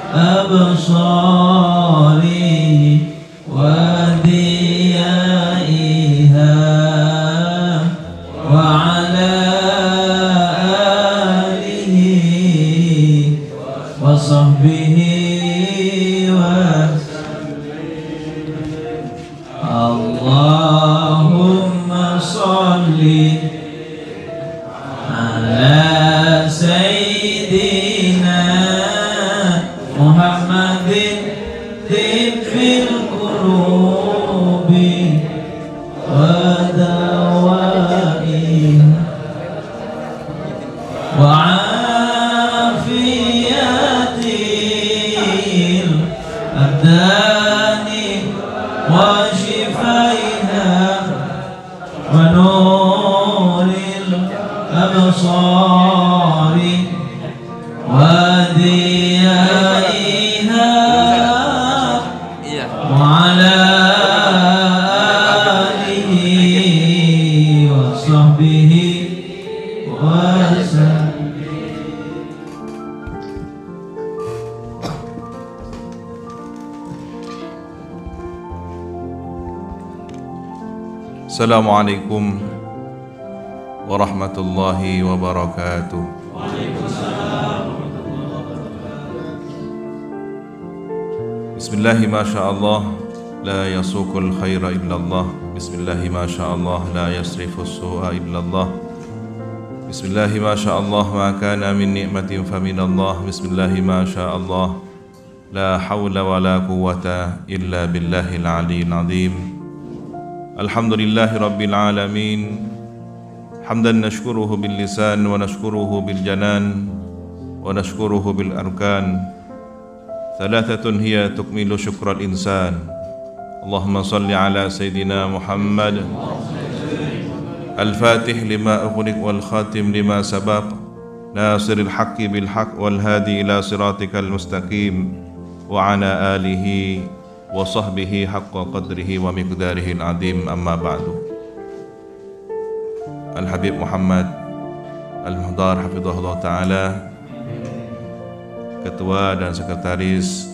الأبصار وديائها وعلى آله وصحبه اللهم صل على سيدنا محمد طب القلوب ودوائها وعافية الأبدان وشفائها ونور الأبصار وديائها وعلى آله وصحبه وسلم. Assalamualaikum warahmatullahi wabarakatuh. Bismillahi masyaallah la yasuqul khaira illallah. Bismillahi masyaallah la yasrifus su'a illallah. Bismillahi masyaallah ma kana min ni'matin faminallah. Bismillahi masyaallah la hawla wa la quwwata illa billahil aliyyil azim. Alhamdulillahi rabbil alamin. Hamdan nashkuruhu bil lisan wa nashkuruhu bil janan wa nashkuruhu bil arkan. Thalathatun hiya tukmilu syukral insan. Allahumma salli ala Sayyidina Muhammad Al-Fatih lima ughliq wal khatim lima sabaq Nasiril haqqi bil haqq wal hadi ila siratikal mustaqim wa ala alihi wa sahbihi haqqa qadrihi wa miqdarihi al-azim. Amma ba'du. Al-Habib Muhammad Al-Muhdar hafizahullah ta'ala, Ketua dan Sekretaris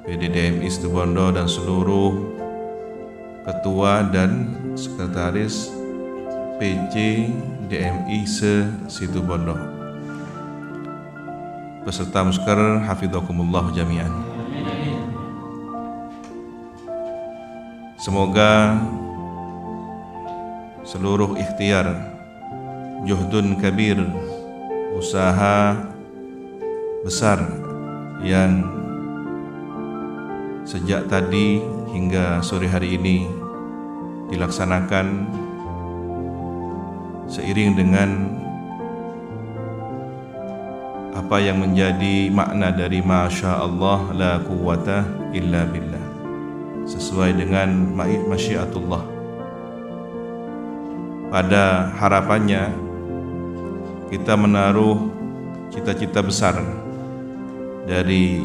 PDDMI Situbondo dan seluruh Ketua dan Sekretaris PC DMI se-Situbondo, peserta musker hafizakumullah jami'an. Semoga seluruh ikhtiar, juhdun kabir, usaha besar yang sejak tadi hingga sore hari ini dilaksanakan seiring dengan apa yang menjadi makna dari Masya Allah la quwwata illa billah, sesuai dengan masyiatullah. Pada harapannya kita menaruh cita-cita besar dari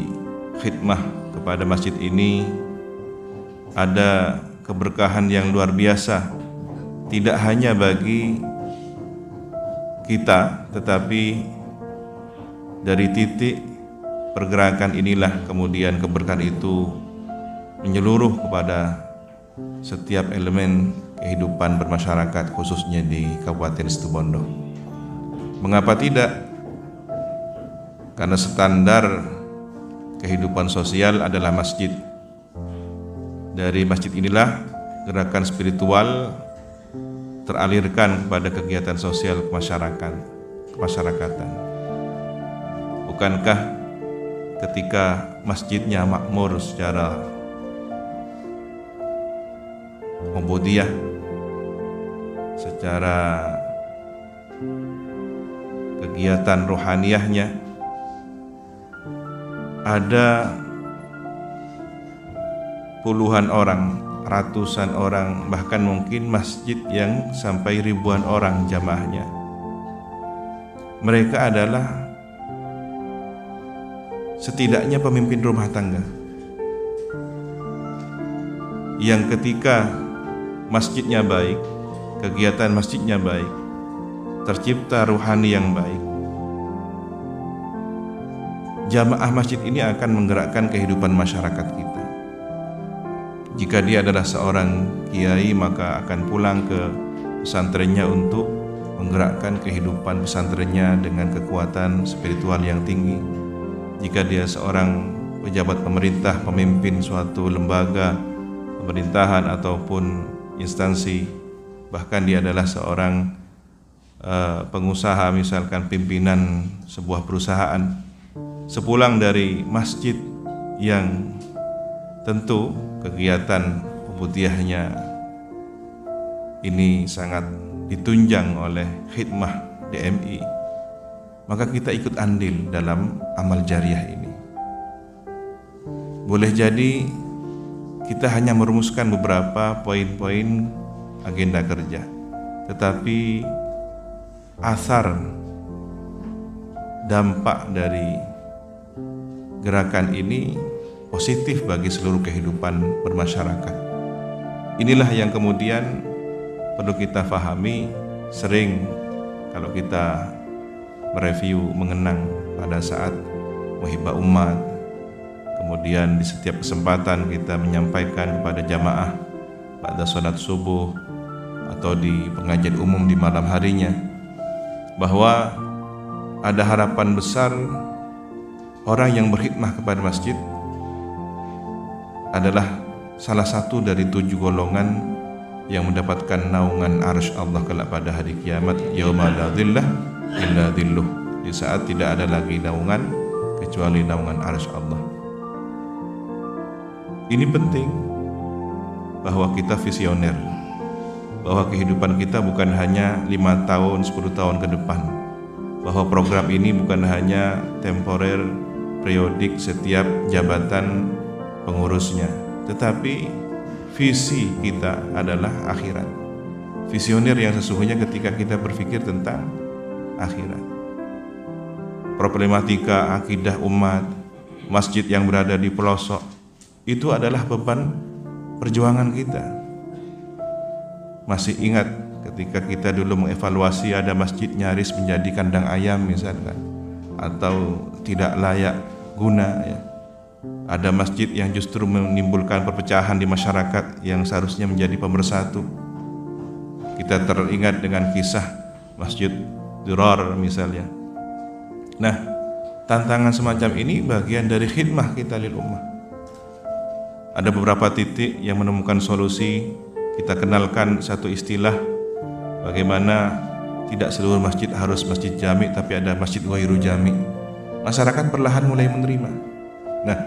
khidmah kepada masjid ini, ada keberkahan yang luar biasa, tidak hanya bagi kita, tetapi dari titik pergerakan inilah kemudian keberkahan itu menyeluruh kepada setiap elemen kehidupan bermasyarakat, khususnya di Kabupaten Situbondo. Mengapa tidak? Karena standar kehidupan sosial adalah masjid. Dari masjid inilah gerakan spiritual teralirkan kepada kegiatan sosial kemasyarakatan. Bukankah ketika masjidnya makmur secara ubudiyah, secara kegiatan rohaniyahnya, ada puluhan orang, ratusan orang, bahkan mungkin masjid yang sampai ribuan orang jamaahnya. Mereka adalah setidaknya pemimpin rumah tangga yang ketika masjidnya baik, kegiatan masjidnya baik, tercipta ruhani yang baik, jamaah masjid ini akan menggerakkan kehidupan masyarakat kita. Jika dia adalah seorang kiai, maka akan pulang ke pesantrennya untuk menggerakkan kehidupan pesantrennya dengan kekuatan spiritual yang tinggi. Jika dia seorang pejabat pemerintah, pemimpin suatu lembaga pemerintahan ataupun instansi, bahkan dia adalah seorang pengusaha, misalkan pimpinan sebuah perusahaan, sepulang dari masjid yang tentu kegiatan pemutihannya ini sangat ditunjang oleh khidmah DMI, maka kita ikut andil dalam amal jariah ini. Boleh jadi kita hanya merumuskan beberapa poin-poin agenda kerja, tetapi asar dampak dari gerakan ini positif bagi seluruh kehidupan bermasyarakat. Inilah yang kemudian perlu kita pahami. Sering kalau kita mereview, mengenang pada saat muhibah umat, kemudian di setiap kesempatan kita menyampaikan kepada jamaah pada sholat subuh atau di pengajian umum di malam harinya, bahwa ada harapan besar orang yang berkhidmah kepada masjid adalah salah satu dari 7 golongan yang mendapatkan naungan arsy Allah kelak pada hari kiamat, yauma la dhillah illa dhilluh, di saat tidak ada lagi naungan kecuali naungan arsy Allah. Ini penting bahwa kita visioner, bahwa kehidupan kita bukan hanya 5 tahun, 10 tahun ke depan, bahwa program ini bukan hanya temporer, periodik setiap jabatan pengurusnya, tetapi visi kita adalah akhirat. Visioner yang sesungguhnya ketika kita berpikir tentang akhirat. Problematika akidah umat, masjid yang berada di pelosok, itu adalah beban perjuangan kita. Masih ingat ketika kita dulu mengevaluasi ada masjid nyaris menjadi kandang ayam misalkan, atau tidak layak guna ya. Ada masjid yang justru menimbulkan perpecahan di masyarakat yang seharusnya menjadi pemersatu. Kita teringat dengan kisah Masjid Dirar misalnya. Nah, tantangan semacam ini bagian dari khidmah kita lil ummah. Ada beberapa titik yang menemukan solusi. Kita kenalkan satu istilah, bagaimana tidak seluruh masjid harus masjid jami, tapi ada masjid ghairu jami. Masyarakat perlahan mulai menerima. Nah,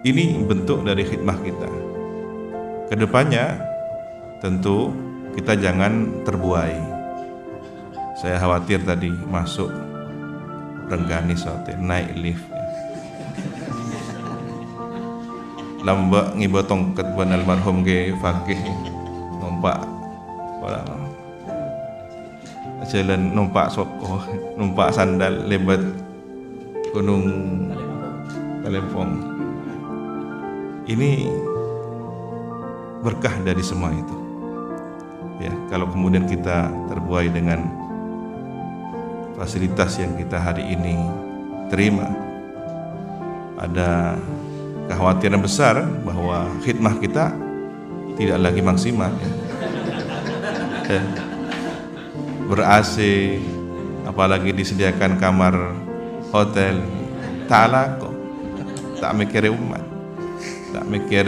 ini bentuk dari khidmah kita. Kedepannya tentu kita jangan terbuai. Saya khawatir tadi masuk Rengganis hotel, naik lift, lambak ngibotong ketbuan almarhum ke fakih, numpak jalan, numpak soko, numpak sandal lebat gunung Talempong. Ini berkah dari semua itu. Ya, kalau kemudian kita terbuai dengan fasilitas yang kita hari ini terima, ada kekhawatiran besar bahwa khidmah kita tidak lagi maksimal ya. Ber-AC, apalagi disediakan kamar hotel, tak laku, tak mikir umat, tak mikir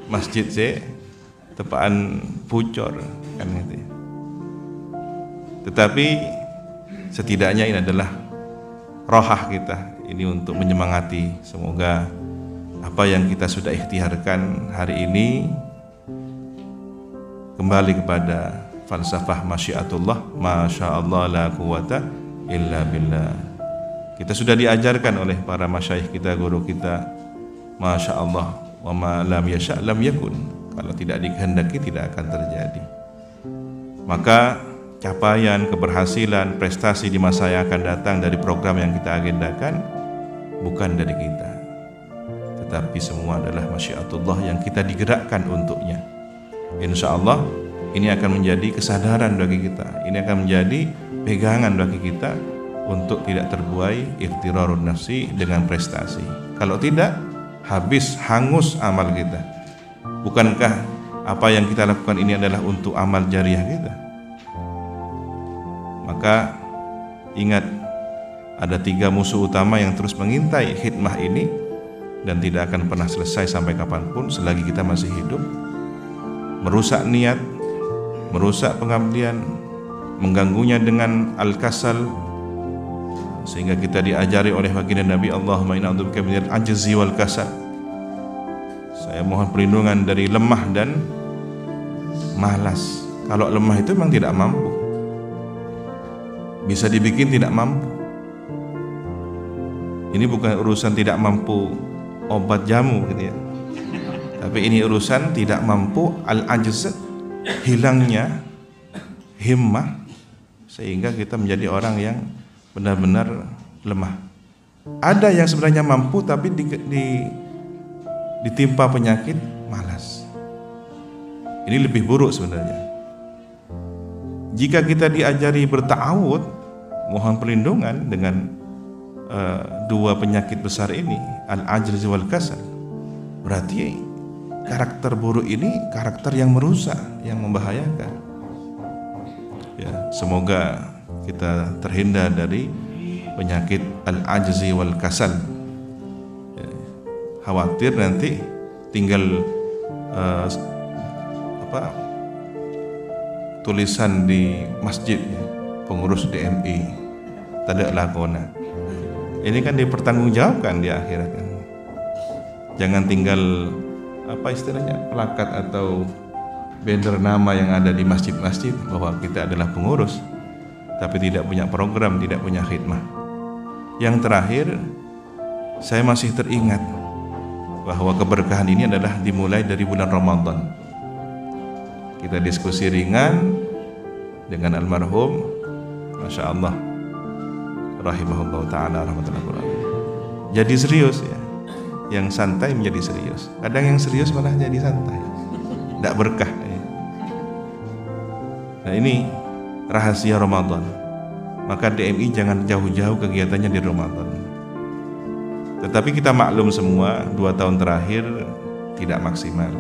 masjid sih tepaan pucor kan gitu ya. Tetapi setidaknya ini adalah rohah kita ini untuk menyemangati. Semoga apa yang kita sudah ikhtiarkan hari ini kembali kepada falsafah masyiatullah, masyaallah la quwata illa billah. Kita sudah diajarkan oleh para masyayikh kita, guru kita, masyaallah wa ma lam yasha lam yakun. Kalau tidak dikehendaki tidak akan terjadi. Maka capaian, keberhasilan, prestasi di masa yang akan datang dari program yang kita agendakan bukan dari kita, tetapi semua adalah masyiatullah yang kita digerakkan untuknya. Insya Allah ini akan menjadi kesadaran bagi kita, ini akan menjadi pegangan bagi kita untuk tidak terbuai iftirarun nafsi dengan prestasi. Kalau tidak, habis, hangus amal kita. Bukankah apa yang kita lakukan ini adalah untuk amal jariah kita? Maka ingat, ada 3 musuh utama yang terus mengintai khidmah ini dan tidak akan pernah selesai sampai kapanpun selagi kita masih hidup. Merusak niat, merusak pengabdian, mengganggunya dengan al-kasal, sehingga kita diajari oleh baginda Nabi, Allahumma inna a'udzubika minal ajzi wal kasal. Saya mohon perlindungan dari lemah dan malas. Kalau lemah itu memang tidak mampu, bisa dibikin tidak mampu. Ini bukan urusan tidak mampu obat jamu gitu ya, tapi ini urusan tidak mampu al-ajz, hilangnya himmah, sehingga kita menjadi orang yang benar-benar lemah. Ada yang sebenarnya mampu tapi ditimpa penyakit malas. Ini lebih buruk sebenarnya. Jika kita diajari berta'awud, mohon perlindungan dengan 2 penyakit besar ini, al-ajz wal kasal, berarti karakter buruk ini karakter yang merusak, yang membahayakan. Ya, semoga kita terhindar dari penyakit al-ajzi wal kasal. Ya, khawatir nanti tinggal tulisan di masjid ya, pengurus DMI tidak lakona. Ini kan dipertanggungjawabkan di akhirat kan. Jangan tinggal istilahnya plakat atau banner nama yang ada di masjid-masjid bahwa kita adalah pengurus, tapi tidak punya program, tidak punya khidmah. Yang terakhir, saya masih teringat bahwa keberkahan ini adalah dimulai dari bulan Ramadan. Kita diskusi ringan dengan almarhum, Masya Allah, rahimahullah ta'ala, rahmatullahi wabarakatuh. Jadi serius ya, yang santai menjadi serius. Kadang yang serius malah jadi santai, tidak berkah ya. Nah ini rahasia Ramadan. Maka DMI jangan jauh-jauh kegiatannya di Ramadan. Tetapi kita maklum semua 2 tahun terakhir tidak maksimal.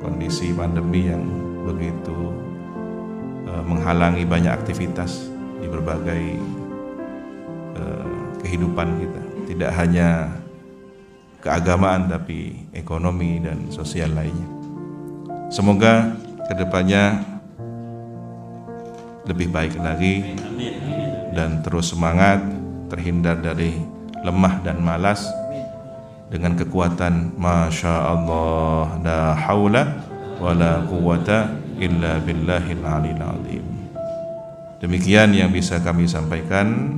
Kondisi pandemi yang begitu menghalangi banyak aktivitas di berbagai kehidupan kita. Tidak hanya keagamaan tapi ekonomi dan sosial lainnya. Semoga kedepannya lebih baik lagi dan terus semangat, terhindar dari lemah dan malas dengan kekuatan Masya Allah, la haula wa la quwwata illa billahil aliyil azim. Demikian yang bisa kami sampaikan.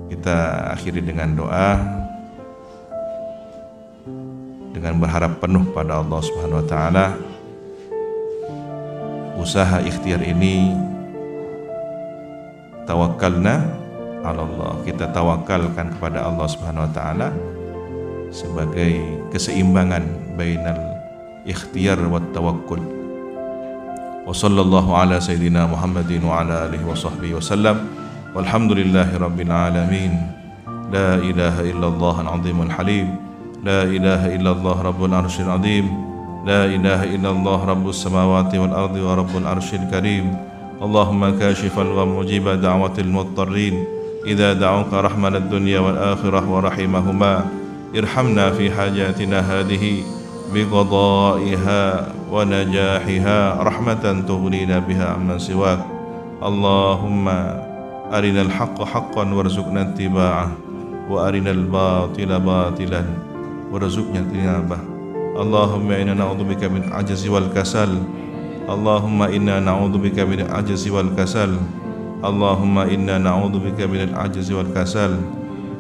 Kita akhiri dengan doa, dengan berharap penuh pada Allah Subhanahu wa taala. Usaha ikhtiar ini tawakkalna ala Allah, kita tawakalkan kepada Allah Subhanahu wa taala sebagai keseimbangan bainal ikhtiar wa tawakkul. Wa sallallahu ala sayyidina Muhammadin wa ala alihi wa sahbihi wasallam. Walhamdulillahi rabbil alamin. La ilaha illallah al-azimul halim. La ilaha illallah rabbul arsyil azim. La ilaha illallah rabbus samawati wal ardi wa rabbul arsyil karim. Allahumma kashifal wa mujiba da'watil muttarrin idza da'uka rahmanad dunya wal akhirah wa rahimahuma. Irhamna fi hajatina hadhihi biqada'iha wa najahiha rahmatan tughnina biha amman siwak. Allahumma arinal haqqa haqqan warzuqna ittiba'ah wa arinal batila batilan warzuqna ijtinabah. Allahumma inna na'udzubika min ajzi wal kasal. Allahumma inna na'udzubika min ajzi wal kasal. Allahumma inna na'udzubika min ajzi wal kasal.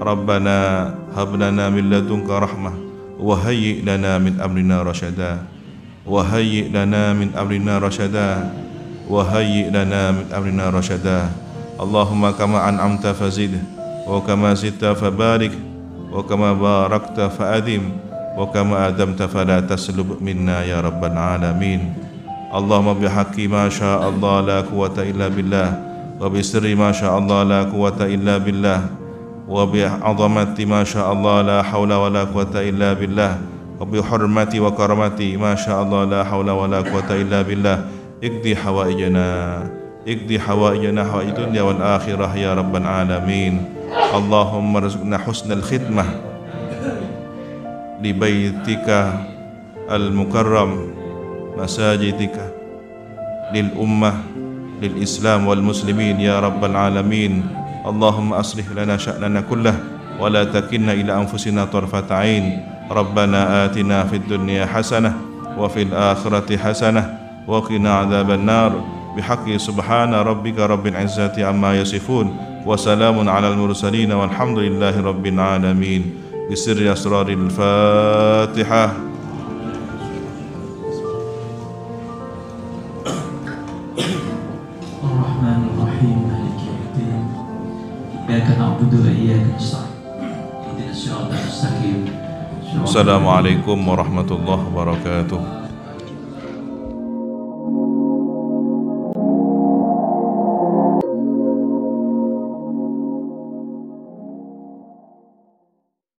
Rabbana hab lana min ladunka rahmah wa hayyi' lana min amrina rasyada. Wa hayyi' lana min amrina rasyada. Wa hayyi' lana min amrina rasyada. Allahumma kama an'amta fazid wa kama zidta fabarik wa kama barakta fa'adim wa kama adamta fala taslub minna ya rabbal alamin. Allahumma bihaqqi ma syaa Allah la quwwata illa billah وبسر ما شاء الله لا قوة إلا بالله وبعظمة ما شاء الله لا حول ولا قوة إلا بالله وبحرمة وكرمة ما شاء الله لا حول ولا قوة إلا بالله اقضي حوائجنا اقضي حوائجنا حوائج الدنيا والآخرة يا رب العالمين اللهم ارزقنا حسن الختمة لبيتك المكرم مساجدك للأمة للإسلام والمسلمين يا رب العالمين اللهم أصلح لنا شأننا كله ولا تكلنا إلى أنفسنا طرفة عين ربنا آتنا في الدنيا حسنة وفي الآخرة حسنة وقنا عذاب النار بحق سبحان ربك رب العزة عما يصفون وسلام على المرسلين والحمد لله رب العالمين بسر أسرار الفاتحة. الرحمن الرحيم مالك يوم الدين إياك نعبد وإياك نستعين اهدنا الصراط المستقيم. Assalamualaikum warahmatullahi wabarakatuh.